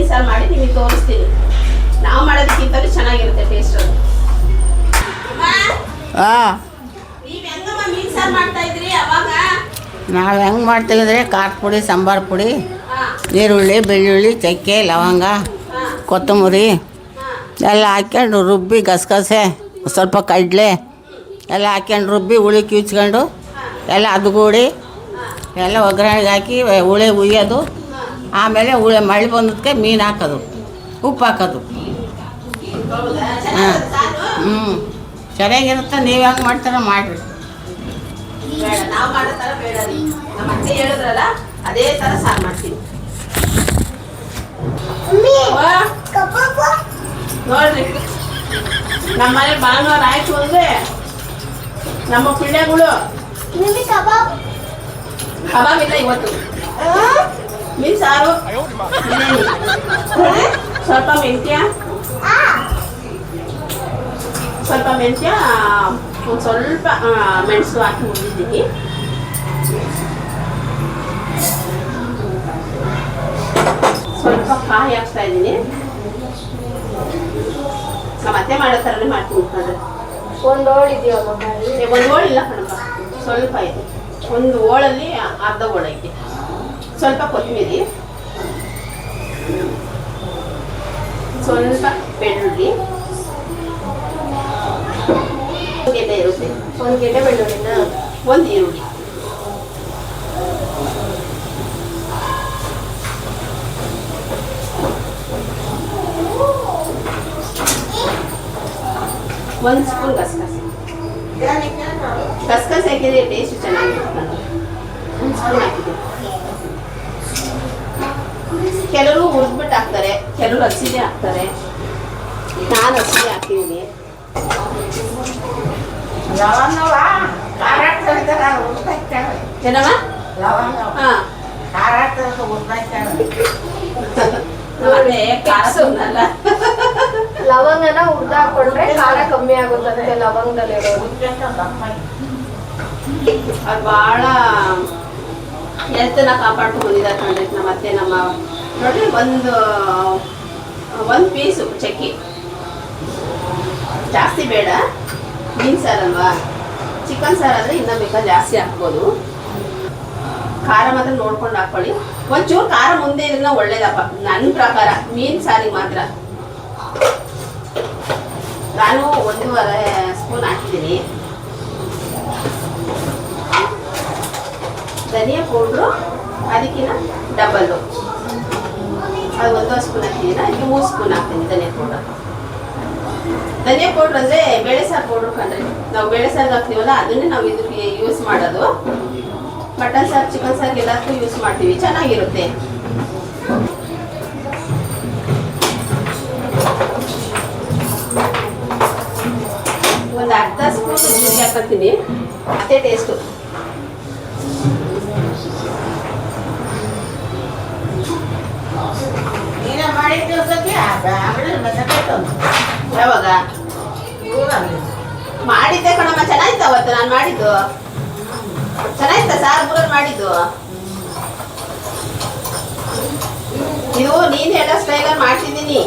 ಮೀನು ಸಾರು ಮಾಡಿ ನಿಮಗೆ ತೋರಿಸ್ತೀನಿ. ನಾವು ಮಾಡೋದಕ್ಕಿಂತಲೂ ಚೆನ್ನಾಗಿರುತ್ತೆ ಟೇಸ್ಟ್. ನೀವು ಹೆಂಗಮ್ಮ ಮೀನು ಸಾರು ಮಾಡ್ತಾ ಇದ್ರಿ ಅವಾಗ? ನಾವು ಹೆಂಗೆ ಮಾಡ್ತೀವಿ ಖಾರದ ಪುಡಿ, ಸಾಂಬಾರು ಪುಡಿ, ಈರುಳ್ಳಿ, ಬೆಳ್ಳುಳ್ಳಿ, ಚಕ್ಕೆ, ಲವಂಗ, ಕೊತ್ತಂಬರಿ ಎಲ್ಲ ಹಾಕ್ಕೊಂಡು ರುಬ್ಬಿ, ಗಸಗಸೆ, ಸ್ವಲ್ಪ ಕಡಲೆ ಎಲ್ಲ ಹಾಕ್ಕೊಂಡು ರುಬ್ಬಿ ಹುಳಿ ಕಿಚ್ಕೊಂಡು ಎಲ್ಲ ಅದ್ಗೂಡಿ ಎಲ್ಲ ಒಗ್ಗರಣೆಗೆ ಹಾಕಿ ಹುಳಿ ಹುಯ್ಯೋದು. ಆಮೇಲೆ ಹುಳಿ ಮಳೆ ಬಂದದಕ್ಕೆ ಮೀನು ಹಾಕೋದು, ಉಪ್ಪು ಹಾಕೋದು. ಚೆನ್ನಾಗಿರುತ್ತೆ. ನೀವು ಹೆಂಗೆ ಮಾಡ್ತಾರೋ ಮಾಡಿರಿ. ಬೇಡ, ನಾವು ಮಾಡೋ ಥರ ಬೇಡ ರೀ. ನಮ್ಮ ಅತ್ತೆ ಹೇಳಿದ್ರಲ್ಲ ಅದೇ ಥರ ಸಾರು ಮಾಡ್ತೀನಿ. ನೋಡ್ರಿ, ನಮ್ಮನೆ ಭಾನುವಾರ ಆಯ್ತು ಅಂದರೆ ನಮ್ಮ ಪಿಳ್ಳೆಗಳು ಕಬಾಬ್ ಇಲ್ಲ ಇವತ್ತು. ಮೀನು ಸಾರು, ಸ್ವಲ್ಪ ಮೆಂತ್ಯ, ಒಂದು ಸ್ವಲ್ಪ ಮೆಣಸು ಹಾಕಿ ಹುರಿದಿದ್ದೀನಿ. ಸ್ವಲ್ಪ ಕಾಯಿ ಹಾಕ್ತಾ ಇದ್ದೀನಿ. ನಮ್ಮ ಅತ್ತೆ ಮಾಡೋ ಥರನೇ ಮಾಡ್ತೀನಿ. ಒಂದು ಹೋಳು ಇದೆಯಾ? ಒಂದು ಹೋಳು ಇಲ್ಲ ಕಣಪ್ಪ, ಸ್ವಲ್ಪ ಇದೆ. ಒಂದು ಹೋಳಲ್ಲಿ ಅರ್ಧ ಹೋಳು ಐತೆ. ಸ್ವಲ್ಪ ಕೊತ್ತಂಬರಿ, ಸ್ವಲ್ಪ ಬೆಳ್ಳುಳ್ಳಿ, ಗೆಡ್ಡೆ ಇರುತ್ತೆ. ಒಂದು ಗೆಡ್ಡೆ ಬೆಳ್ಳುಳ್ಳಿನ, ಒಂದು ಈರುಳ್ಳಿ, ಒಂದು ಸ್ಪೂನ್ ಗಸಗಸೆ ಹಾಕಿದ್ರೆ ಟೇಸ್ಟ್ ಚೆನ್ನಾಗಿರುತ್ತೆ. ಒಂದು ಸ್ಪೂನ್ ಹಾಕಿದೆ. ಕೆಲವರು ಹುರಿದ್ಬಿಟ್ಟು ಹಾಕ್ತಾರೆ, ಕೆಲವರು ಹಸಿದೆ ಹಾಕ್ತಾರೆ. ನಾನು ಹಸಿದೆ ಹಾಕಿದ್ದೀನಿ. ಏನಮ್ಮ? ಹಾಂ, ಲವಂಗನ ಹುರಿದಾಕೊಂಡ್ರೆ ಖಾರ ಕಮ್ಮಿ ಆಗುತ್ತಂತೆ. ಲವಂಗದಲ್ಲಿರೋದು ಅದು ಭಾಳ ಹೆಲ್ತನ್ನ ಕಾಪಾಡ್ಕೊಂಡು ಬಂದಿದ್ದಾರೆ ಕಂಡ್ರೆ ನಮ್ಮ ಅತ್ತೆ. ನಮ್ಮ ನೋಡಿ, ಒಂದು ಪೀಸು ಚಕ್ಕಿ, ಜಾಸ್ತಿ ಬೇಡ. ಮೀನು ಸಾರಲ್ವಾ, ಚಿಕನ್ ಸಾರಾದರೆ ಇನ್ನೂ ಬೇಕಾದ್ರೆ ಜಾಸ್ತಿ ಹಾಕ್ಬೋದು. ಖಾರ ಮಾತ್ರ ನೋಡ್ಕೊಂಡು ಹಾಕ್ಕೊಳ್ಳಿ. ಒಂಚೂರು ಖಾರ ಮುಂದೆ ಇದನ್ನ ಒಳ್ಳೇದಪ್ಪ ನನ್ನ ಪ್ರಕಾರ. ಮೀನು ಸಾರಿಗೆ ಮಾತ್ರ ನಾನು 1.5 ಸ್ಪೂನ್ ಹಾಕಿದ್ದೀನಿ. ಧನಿಯಾ ಪೌಡ್ರು ಅದಕ್ಕಿಂತ ಡಬಲ್ಲು, ಅದು 1.5 ಸ್ಪೂನ್ ಹಾಕಿದ್ದೀನಿ. ಅದಕ್ಕೆ 3 ಸ್ಪೂನ್ ಹಾಕ್ತೀನಿ ಧನಿಯಾ ಪೌಡ್ರ್. ಧನಿಯಾ ಪೌಡ್ರ್ ಅಂದರೆ ಬೇಳೆ ಸಾರು ಪೌಡ್ರು ಕಂಡ್ರೆ, ನಾವು ಬೇಳೆ ಸಾರಿಗೆ ಹಾಕ್ತೀವಲ್ಲ ಅದನ್ನೇ ನಾವು ಇದಕ್ಕೆ ಯೂಸ್ ಮಾಡೋದು. ಮಟನ್ ಸಾರು, ಚಿಕನ್ ಸಾರು ಎಲ್ಲದಕ್ಕೂ ಯೂಸ್ ಮಾಡ್ತೀವಿ, ಚೆನ್ನಾಗಿರುತ್ತೆ. ಒಂದು ಅರ್ಧ ಸ್ಪೂನ್ ಜೀರಿಗೆ ಹಾಕೋತೀನಿ, ಅದೇ ಟೇಸ್ಟು. ಯಾವಾಗ ಮಾಡಿದ್ದೆ ಕಣಮ್ಮ, ಚೆನ್ನಾಗಿತ್ತು ಅವತ್ತು ನಾನು ಮಾಡಿದ್ದು. ಚೆನ್ನಾಗಿತ್ತ ಸಾರು ಊರಲ್ಲಿ ಮಾಡಿದ್ದು. ಇದು ನೀನು ಹೇಳೋ ಸ್ಟೈಲಲ್ಲಿ ಮಾಡ್ತಿದ್ದೀನಿ.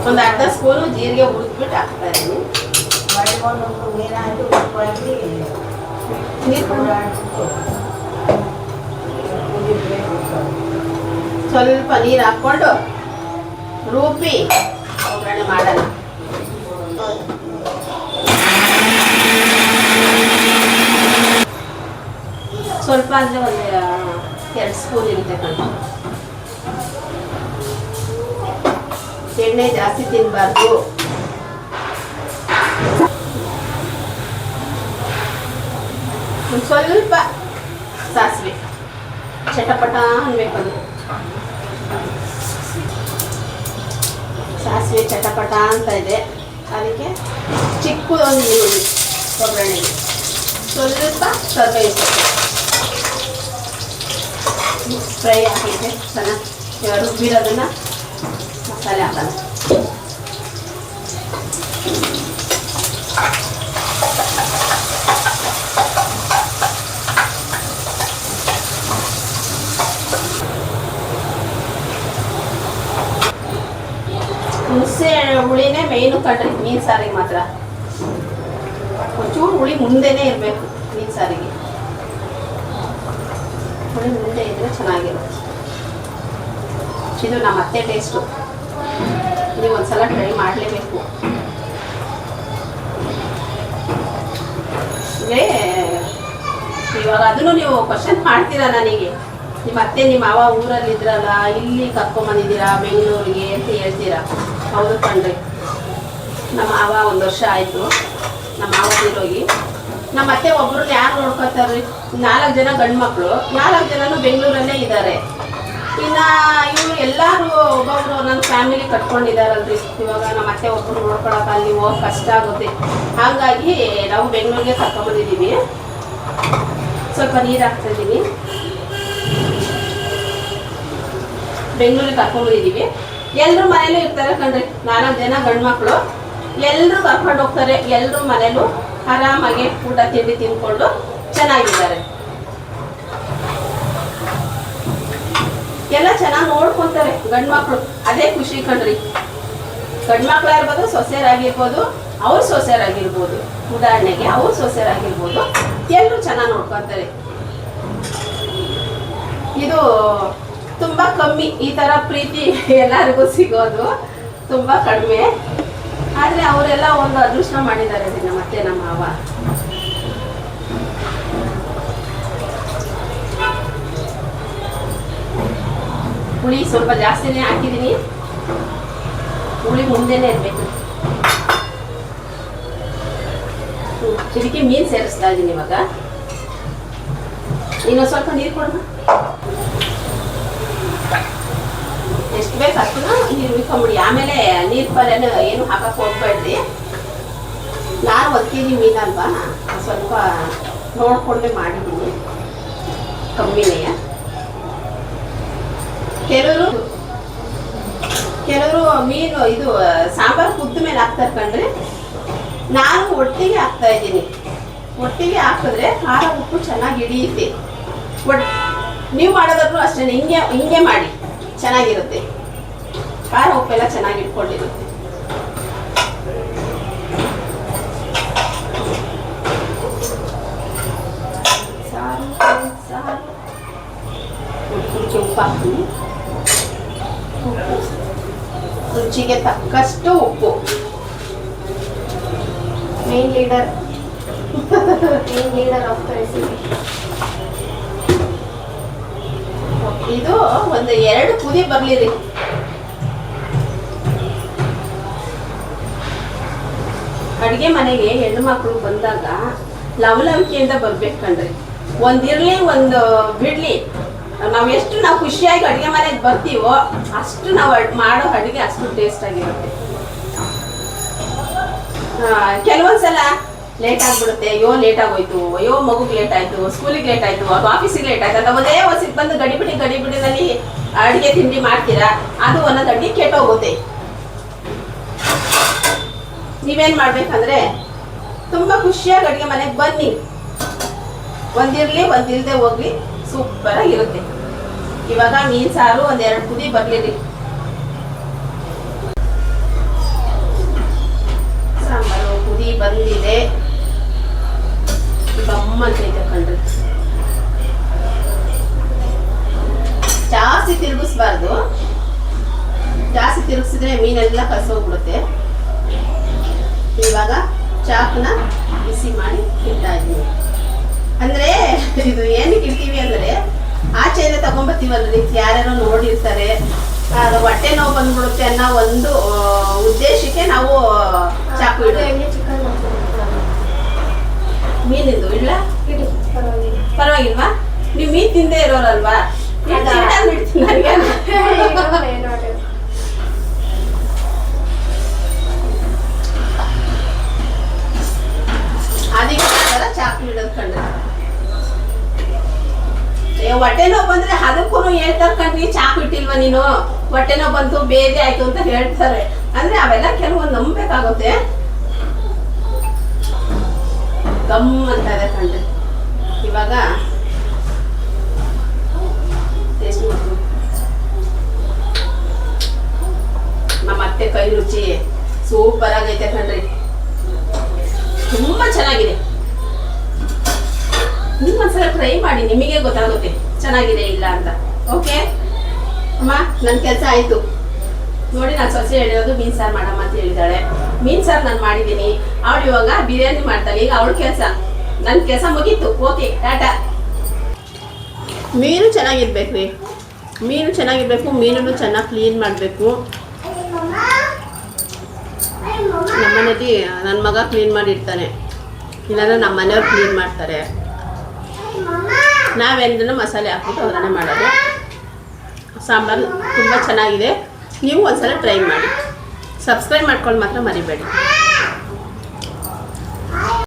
ಒಂದು ಅರ್ಧ ಸ್ಪೂನು ಜೀರಿಗೆ ಹುರಿದ್ಬಿಟ್ಟು ಹಾಕ್ತಾ ಇದ್ದೀನಿ. ಸ್ವಲ್ಪ ನೀರು ಹಾಕ್ಕೊಂಡು ರುಬ್ಬಿ ಒಗ್ಗರಣೆ ಮಾಡೋಣ. ಸ್ವಲ್ಪ ಅಂದರೆ ಒಂದು 2 ಸ್ಪೂನ್ ಇರುತ್ತೆ ಕಣ. ಎಣ್ಣೆ ಜಾಸ್ತಿ ತಿನ್ನಬಾರ್ದು. ಸ್ವಲ್ಪ ಸಾಸಿವೆ ಚಟಪಟ ಅನ್ಬೇಕು. ಅದು ಸಾಸಿವೆ ಚಟಪಟ ಅಂತ ಇದೆ. ಅದಕ್ಕೆ ಚಿಕ್ಕದೊಂದು ಈರುಳ್ಳಿ ಒಗ್ಗರಣೆಗೆ, ಸ್ವಲ್ಪ ಕರಿಬೇವು ಫ್ರೈ ಹಾಕಿದೆ ಚೆನ್ನಾಗಿ. ರುಬ್ಬಿರೋದನ್ನು ಮಸಾಲೆ ಹಾಕೋಣ. ಹುಣಸೆ ಹುಳಿನೇ ಮೇಯ್ನು ಕಣ್ರಿ ಮೀನು ಸಾರಿಗೆ ಮಾತ್ರ. ಒಂಚೂರು ಹುಳಿ ಮುಂದೆನೇ ಇರಬೇಕು ಮೀನು ಸಾರಿಗೆ. ಹುಳಿ ಮುಂದೆ ಇದ್ರೆ ಚೆನ್ನಾಗಿರುತ್ತೆ. ಇದು ನಮ್ಮ ಅತ್ತೆ ಟೇಸ್ಟು. ನೀವು ಒಂದ್ಸಲ ಟ್ರೈ ಮಾಡಲೇಬೇಕು. ಇವಾಗ ಅದನ್ನು ನೀವು ಕ್ವಶನ್ ಮಾಡ್ತೀರಾ ನನಗೆ, ನಿಮ್ಮ ಅತ್ತೆ ನಿಮ್ಮ ಮಾವ ಊರಲ್ಲಿ ಇದ್ರಲ್ಲ, ಇಲ್ಲಿ ಕರ್ಕೊಂಬಂದಿದ್ದೀರಾ ಬೆಂಗಳೂರಿಗೆ ಅಂತ ಹೇಳ್ತೀರಾ. ಹೌದು ಕಣ್ರಿ, ನಮ್ಮ ಮಾವ 1 ವರ್ಷ ಆಯಿತು ನಮ್ಮ ಮಾವ ತೀರೋಗಿ. ನಮ್ಮ ಅತ್ತೆ ಒಬ್ಬರನ್ನ ಯಾರು ನೋಡ್ಕೊತಾರ್ರಿ? 4 ಜನ ಗಂಡು ಮಕ್ಕಳು, 4 ಜನನೂ ಬೆಂಗಳೂರಲ್ಲೇ ಇದ್ದಾರೆ. ಇನ್ನು ಇವರು ಎಲ್ಲರೂ ಒಬ್ಬೊಬ್ರು ನನ್ನ ಫ್ಯಾಮಿಲಿ ಕಟ್ಕೊಂಡಿದ್ದಾರಲ್ರಿ. ಇವಾಗ ನಮ್ಮ ಅತ್ತೆ ಒಬ್ಬರು ನೋಡ್ಕೊಳಕ್ಕೆ ಅಲ್ಲಿ ಹೋಗಿ ಕಷ್ಟ ಆಗುತ್ತೆ. ಹಾಗಾಗಿ ನಾವು ಬೆಂಗಳೂರಿಗೆ ಕರ್ಕೊಂಬಂದಿದ್ದೀವಿ. ಸ್ವಲ್ಪ ನೀರು ಹಾಕ್ತಾಯಿದ್ದೀನಿ. ಬೆಂಗಳೂರಿಗೆ ಕರ್ಕೊಂಬಂದಿದ್ದೀವಿ. ಎಲ್ಲರೂ ಮನೇಲೂ ಇರ್ತಾರೆ ಕಣ್ರಿ. 4 ಜನ ಗಂಡು ಮಕ್ಕಳು ಎಲ್ಲರೂ ಕರ್ಕೊಂಡು ಹೋಗ್ತಾರೆ. ಎಲ್ಲರೂ ಮನೇಲೂ ಆರಾಮಾಗಿ ಊಟ ತಿಂಡಿ ತಿಂದ್ಕೊಂಡು ಚೆನ್ನಾಗಿದ್ದಾರೆ. ಎಲ್ಲ ಚೆನ್ನಾಗಿ ನೋಡ್ಕೊತಾರೆ ಗಂಡು ಮಕ್ಕಳು. ಅದೇ ಖುಷಿ ಕಣ್ರಿ. ಗಂಡು ಮಕ್ಕಳಾಗಿರ್ಬೋದು, ಸೊಸೆಯರಾಗಿರ್ಬೋದು, ಅವ್ರು ಸೊಸೆಯರಾಗಿರ್ಬೋದು. ಉದಾಹರಣೆಗೆ ಅವ್ರು ಸೊಸೆಯರಾಗಿರ್ಬೋದು, ಎಲ್ಲರೂ ಚೆನ್ನಾಗಿ ನೋಡ್ಕೊತಾರೆ. ಇದು ತುಂಬ ಕಮ್ಮಿ ಈ ಥರ ಪ್ರೀತಿ ಎಲ್ಲರಿಗೂ ಸಿಗೋದು, ತುಂಬ ಕಡಿಮೆ. ಆದರೆ ಅವರೆಲ್ಲ ಒಂದು ಅದೃಷ್ಟ ಮಾಡಿದ್ದಾರೆ ನಮ್ಮ ಅತ್ತೆ ನಮ್ಮ ಮಾವ. ಹುಳಿ ಸ್ವಲ್ಪ ಜಾಸ್ತಿನೇ ಹಾಕಿದ್ದೀನಿ. ಹುಳಿ ಮುಂದೆನೇ ಇರಬೇಕು. ಇದಕ್ಕೆ ಮೀನು ಸೇರಿಸ್ತಾ ಇದ್ದೀನಿ ಇವಾಗ. ಇನ್ನೊಂದು ಸ್ವಲ್ಪ ನೀರು ಕೊಡೋಣ. ಎಷ್ಟು ಬೇಕು ಅಷ್ಟನ್ನು ನೀರು ಉಯ್ಕೊಂಬಿಡಿ. ಆಮೇಲೆ ನೀರು ಪಲ್ಯನ ಏನು ಹಾಕಕ್ಕೆ ಹೋಗ್ಬೇಡ್ರಿ. ನಾನು 1 kg ಮೀನಲ್ವಾ, ಸ್ವಲ್ಪ ನೋಡ್ಕೊಂಡೆ ಮಾಡಿದ್ದೀನಿ, ಕಮ್ಮಿನೇ. ಕೆಲವರು ಮೀನು ಇದು ಸಾಂಬಾರು ಕುದ್ದ ಮೇಲೆ ಹಾಕ್ತಾರೆ ಕಣ್ರಿ. ನಾನು ಒಟ್ಟಿಗೆ ಹಾಕ್ತಾ ಇದ್ದೀನಿ. ಒಟ್ಟಿಗೆ ಹಾಕಿದ್ರೆ ಖಾರ ಉಪ್ಪು ಚೆನ್ನಾಗಿ ಹಿಡಿಯುತ್ತೆ. ನೀವು ಮಾಡೋದಾದ್ರೂ ಅಷ್ಟೇ, ಹಿಂಗೆ ಮಾಡಿ ಚೆನ್ನಾಗಿರುತ್ತೆ. ಖಾರ ಉಪ್ಪೆಲ್ಲ ಚೆನ್ನಾಗಿ ಇಟ್ಕೊಂಡಿರುತ್ತೆ. ಸಾರು ಉಪ್ಪು ಹಾಕ್ತೀನಿ. ರುಚಿಗೆ ತಕ್ಕಷ್ಟು ಉಪ್ಪು. Main leader of the recipe. ಇದು ಒಂದು 2 ಕುದಿ ಬರ್ಲಿರಿ. ಅಡುಗೆ ಮನೆಗೆ ಹೆಣ್ಣು ಮಕ್ಕಳು ಬಂದಾಗ ಲವಲವಿಕೆಯಿಂದ ಬರ್ಬೇಕು ಕಣ್ರಿ. ಒಂದಿರ್ಲಿ ಒಂದು ಬಿಡ್ಲಿ, ನಾವು ಖುಷಿಯಾಗಿ ಅಡುಗೆ ಮನೆಗೆ ಬರ್ತೀವೋ ಅಷ್ಟು ನಾವು ಮಾಡೋ ಅಡುಗೆ ಅಷ್ಟು ಟೇಸ್ಟ್ ಆಗಿರುತ್ತೆ. ಕೆಲವೊಂದ್ಸಲ ಲೇಟ್ ಆಗ್ಬಿಡುತ್ತೆ. ಅಯ್ಯೋ ಲೇಟ್ ಆಗೋಯ್ತು, ಅಯ್ಯೋ ಮಗುಗೆ ಲೇಟ್ ಆಯ್ತು, ಸ್ಕೂಲಿಗೆ ಲೇಟ್ ಆಯ್ತು, ಆಫೀಸಿಗೆ ಲೇಟ್ ಆಯ್ತು ಅಂತ ಒಂದೇ ಹೊಸಿಗೆ ಬಂದು ಗಡಿಬಿಡಿನಲ್ಲಿ ಅಡುಗೆ ತಿಂಡಿ ಮಾಡ್ತೀರಾ. ಅದು ಒಂದೊಂದು ಅಡುಗೆ ಕೆಟ್ಟೋಗುತ್ತೆ. ನೀವೇನು ಮಾಡ್ಬೇಕಂದ್ರೆ ತುಂಬ ಖುಷಿಯಾಗಿ ಅಡುಗೆ ಮನೆಗೆ ಬನ್ನಿ. ಒಂದಿರಲಿ ಒಂದಿಲ್ಲದೆ ಹೋಗ್ಲಿ, ಸೂಪರಾಗಿರುತ್ತೆ. ಇವಾಗ ಮೀನು ಸಾರು 1-2 ಕುದಿ ಬರ್ಲಿರಿ. ಸಾಂಬಾರು ಕುದಿ ಬಂದಿದೆ. ಗಮ್ಮಂತೈತೆ ಕಣ್ರಿ. ಜಾಸ್ತಿ ತಿರುಗಿಸ್ಬಾರ್ದು. ಜಾಸ್ತಿ ತಿರುಗಿಸಿದ್ರೆ ಮೀನೆಲ್ಲ ಕಸೋಗ್ಬಿಡುತ್ತೆ. ಇವಾಗ ಚಾಕ್ನ ಬಿಸಿ ಮಾಡಿ ಇಡ್ತಾ ಇದ್ದೀನಿ. ಅಂದರೆ ಇದು ಏನಕ್ಕೆ ಇಡ್ತೀವಿ ಅಂದರೆ, ಆಚೆಯಿಂದ ತಗೊಂಬರ್ತೀವಲ್ರಿ, ಯಾರ್ಯಾರೋ ನೋಡಿರ್ತಾರೆ, ಅದು ಹೊಟ್ಟೆ ನೋವು ಬಂದ್ಬಿಡುತ್ತೆ ಅನ್ನೋ ಒಂದು ಉದ್ದೇಶಕ್ಕೆ ನಾವು ಚಾಕು ಇಡೋದು. ಮೀನಿಂದು ಇಲ್ಲ ಪರವಾಗಿಲ್ವಾ? ನೀವು ಮೀನು ತಿಂದೇ ಇರೋರಲ್ವಾ? ಅದಕ್ಕೆ ಚಾಕು ಇಡೋದು ಕಂಡ್ರೆ ಹೊಟ್ಟೆ ನೋವು ಬಂದ್ರೆ ಅದಕ್ಕೂ ಹೇಳ್ತಾರೆ ಕಣ್ರಿ, ಚಾಕು ಇಟ್ಟಿಲ್ವಾ ನೀನು, ಹೊಟ್ಟೆ ನೋವು ಬಂತು ಬೇರೆ ಆಯ್ತು ಅಂತ ಹೇಳ್ತಾರೆ. ಅಂದ್ರೆ ಅವೆಲ್ಲ ಕೆಲವೊಂದು ನಂಬೇಕಾಗುತ್ತೆ. ಗಮ್ ಅಂತ ಇದೆ ಕಣ್ರಿ. ಇವಾಗ ಟೇಸ್ಟ್ ಮಾಡ್ತೀನಿ. ನಮ್ಮ ಅತ್ತೆ ಕೈ ರುಚಿ ಸೂಪರ್ ಆಗೈತೆ ಕಣ್ರಿ, ತುಂಬ ಚೆನ್ನಾಗಿದೆ. ನೀವು ಒಂದ್ಸಲ ಟ್ರೈ ಮಾಡಿ, ನಿಮಗೆ ಗೊತ್ತಾಗುತ್ತೆ ಚೆನ್ನಾಗಿದೆ ಇಲ್ಲ ಅಂತ. ಓಕೆ ಅಮ್ಮ, ನನ್ನ ಕೆಲಸ ಆಯಿತು ನೋಡಿ. ನಾನು ಸೊಸೆ ಹೇಳಿರೋದು ಮೀನು ಸಾರು ಮಾಡಮ್ಮ ಅಂತ ಹೇಳಿದಾಳೆ. ಮೀನು ಸಾರು ನಾನು ಮಾಡಿದ್ದೀನಿ, ಅವಳು ಇವಾಗ ಬಿರಿಯಾನಿ ಮಾಡ್ತಾಳೆ. ಈಗ ಅವಳ ಕೆಲಸ, ನನ್ನ ಕೆಲಸ ಮುಗೀತು. ಓಕೆ ಟಾಟಾ. ಮೀನು ಚೆನ್ನಾಗಿರ್ಬೇಕು ರೀ, ಮೀನು ಚೆನ್ನಾಗಿರ್ಬೇಕು, ಮೀನನ್ನು ಚೆನ್ನಾಗಿ ಕ್ಲೀನ್ ಮಾಡಬೇಕು. ನಮ್ಮನೇಲಿ ನನ್ನ ಮಗ ಕ್ಲೀನ್ ಮಾಡಿರ್ತಾನೆ, ಇಲ್ಲಾಂದ್ರೆ ನಮ್ಮ ಮನೆಯವ್ರು ಕ್ಲೀನ್ ಮಾಡ್ತಾರೆ. ನಾವೇನೂ ಮಸಾಲೆ ಹಾಕ್ಬಿಟ್ಟು ಅದನ್ನೇ ಮಾಡೋದು. ಸಾಂಬಾರು ತುಂಬ ಚೆನ್ನಾಗಿದೆ, ನೀವು ಒಂದ್ಸಲ ಟ್ರೈ ಮಾಡಿ. ಸಬ್ಸ್ಕ್ರೈಬ್ ಮಾಡ್ಕೊಂಡು ಮಾತ್ರ ಮರಿಬೇಡಿ.